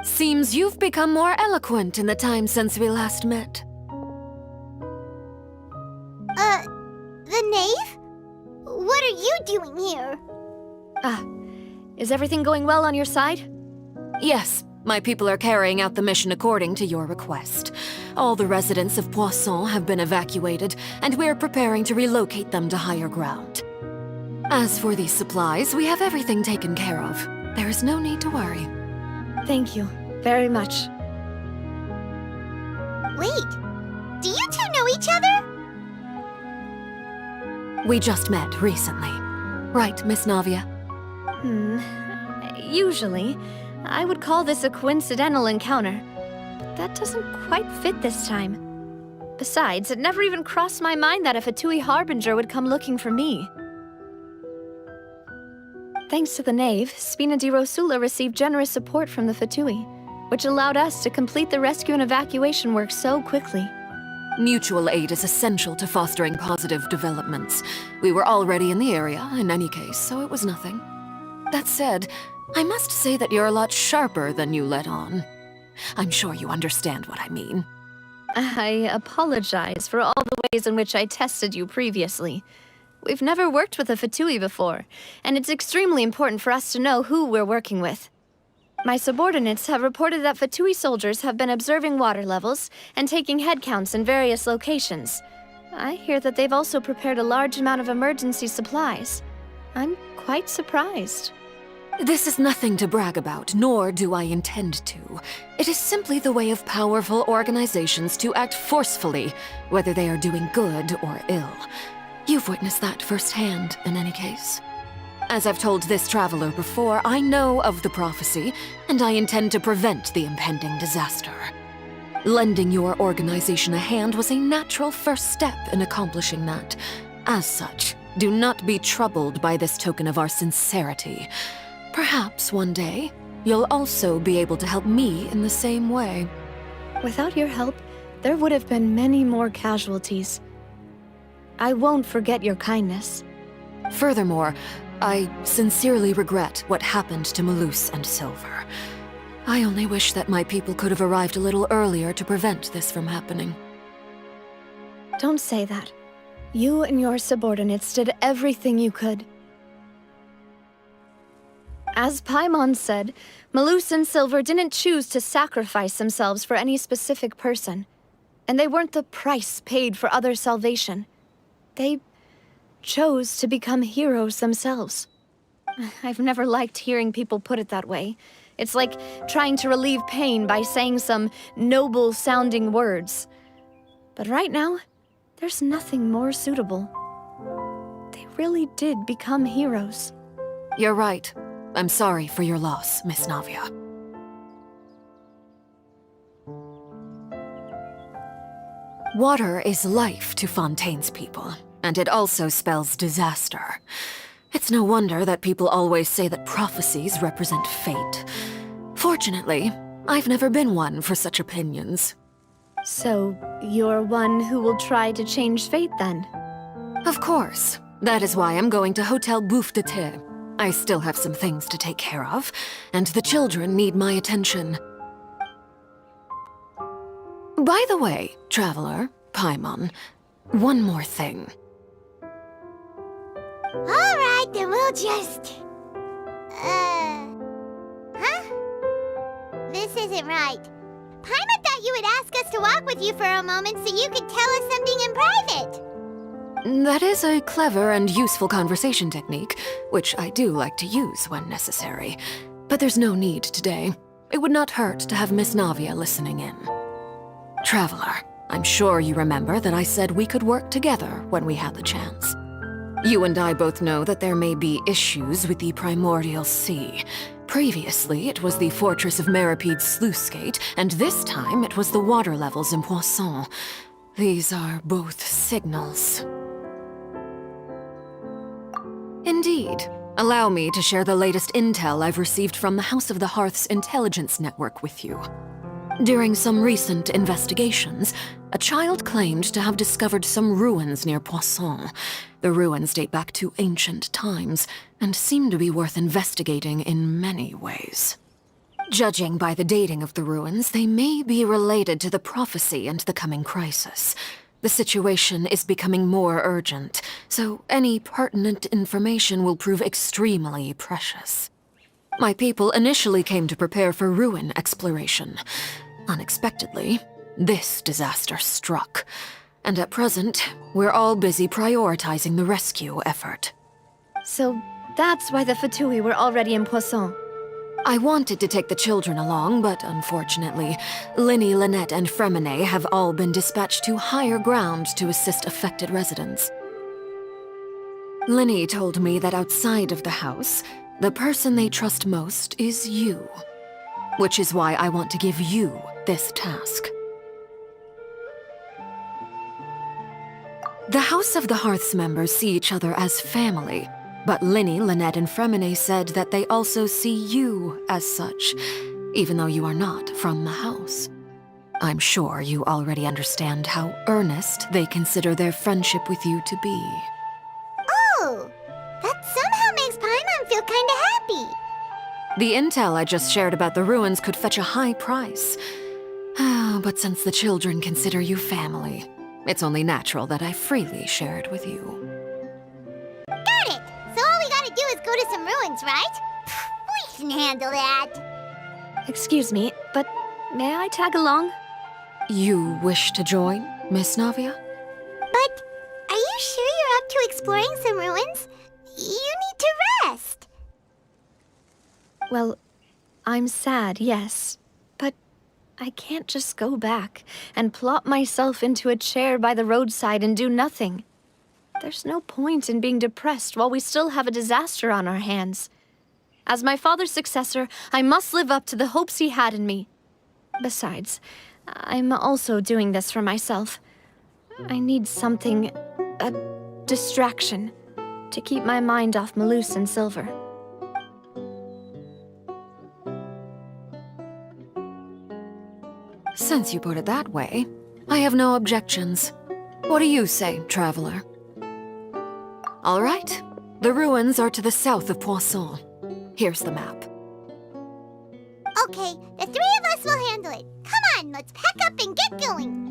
Seems you've become more eloquent in the time since we last met. The knave? What are you doing here? Is everything going well on your side? Yes, my people are carrying out the mission according to your request. All the residents of Poisson have been evacuated, and we're preparing to relocate them to higher ground. As for these supplies, we have everything taken care of. There is no need to worry. Thank you very much. Wait, do you two know each other? We just met recently. Right, Miss Navia? Usually, I would call this a coincidental encounter. But that doesn't quite fit this time. Besides, it never even crossed my mind that a Fatui Harbinger would come looking for me. Thanks to the Knave, Spina di Rosula received generous support from the Fatui, which allowed us to complete the rescue and evacuation work so quickly. Mutual aid is essential to fostering positive developments. We were already in the area, in any case, so it was nothing. That said, I must say that you're a lot sharper than you let on. I'm sure you understand what I mean. I apologize for all the ways in which I tested you previously. We've never worked with a Fatui before, and it's extremely important for us to know who we're working with. My subordinates have reported that Fatui soldiers have been observing water levels and taking head counts in various locations. I hear that they've also prepared a large amount of emergency supplies. I'm quite surprised. This is nothing to brag about, nor do I intend to. It is simply the way of powerful organizations to act forcefully, whether they are doing good or ill. You've witnessed that firsthand, in any case. As I've told this traveler before, I know of the prophecy, and I intend to prevent the impending disaster. Lending your organization a hand was a natural first step in accomplishing that. As such, do not be troubled by this token of our sincerity. Perhaps one day, you'll also be able to help me in the same way. Without your help, there would have been many more casualties. I won't forget your kindness. Furthermore, I sincerely regret what happened to Malus and Silver. I only wish that my people could have arrived a little earlier to prevent this from happening. Don't say that. You and your subordinates did everything you could. As Paimon said, Malus and Silver didn't choose to sacrifice themselves for any specific person. And they weren't the price paid for other salvation. They chose to become heroes themselves. I've never liked hearing people put it that way. It's like trying to relieve pain by saying some noble-sounding words. But right now, there's nothing more suitable. They really did become heroes. You're right. I'm sorry for your loss, Miss Navia. Water is life to Fontaine's people, and it also spells disaster. It's no wonder that people always say that prophecies represent fate. Fortunately, I've never been one for such opinions. So, you're one who will try to change fate then? Of course. That is why I'm going to Hotel Bouffe de Thé. I still have some things to take care of, and the children need my attention. By the way, traveler, Paimon, one more thing. Alright, then we'll just... Huh? This isn't right. Paimon thought you would ask us to walk with you for a moment so you could tell us something in private. That is a clever and useful conversation technique, which I do like to use when necessary. But there's no need today. It would not hurt to have Miss Navia listening in. Traveler, I'm sure you remember that I said we could work together when we had the chance. You and I both know that there may be issues with the Primordial Sea. Previously, it was the fortress of Maripede's sluice gate, and this time it was the water levels in Poisson. These are both signals. Indeed. Allow me to share the latest intel I've received from the House of the Hearth's intelligence network with you. During some recent investigations, a child claimed to have discovered some ruins near Poisson. The ruins date back to ancient times, and seem to be worth investigating in many ways. Judging by the dating of the ruins, they may be related to the prophecy and the coming crisis. The situation is becoming more urgent, so any pertinent information will prove extremely precious. My people initially came to prepare for ruin exploration. Unexpectedly, this disaster struck, and at present, we're all busy prioritizing the rescue effort. So that's why the Fatui were already in Poisson. I wanted to take the children along, but unfortunately, Linny, Lynette, and Fremine have all been dispatched to higher ground to assist affected residents. Linny told me that outside of the house, the person they trust most is you. Which is why I want to give you this task. The House of the Hearth's members see each other as family, but Linny, Lynette, and Fremine said that they also see you as such, even though you are not from the house. I'm sure you already understand how earnest they consider their friendship with you to be. Oh, that somehow makes Paimon feel kinda happy. The intel I just shared about the ruins could fetch a high price. But since the children consider you family, it's only natural that I freely share it with you. Got it! So all we gotta do is go to some ruins, right? We can handle that. Excuse me, but may I tag along? You wish to join, Miss Navia? But are you sure you're up to exploring some ruins? You need to rest. Well, I'm sad, yes. But I can't just go back and plop myself into a chair by the roadside and do nothing. There's no point in being depressed while we still have a disaster on our hands. As my father's successor, I must live up to the hopes he had in me. Besides, I'm also doing this for myself. I need something, a distraction, to keep my mind off Malus and Silver. Since you put it that way, I have no objections. What do you say, traveler? All right. The ruins are to the south of Poisson. Here's the map. Okay, the three of us will handle it. Come on, let's pack up and get going.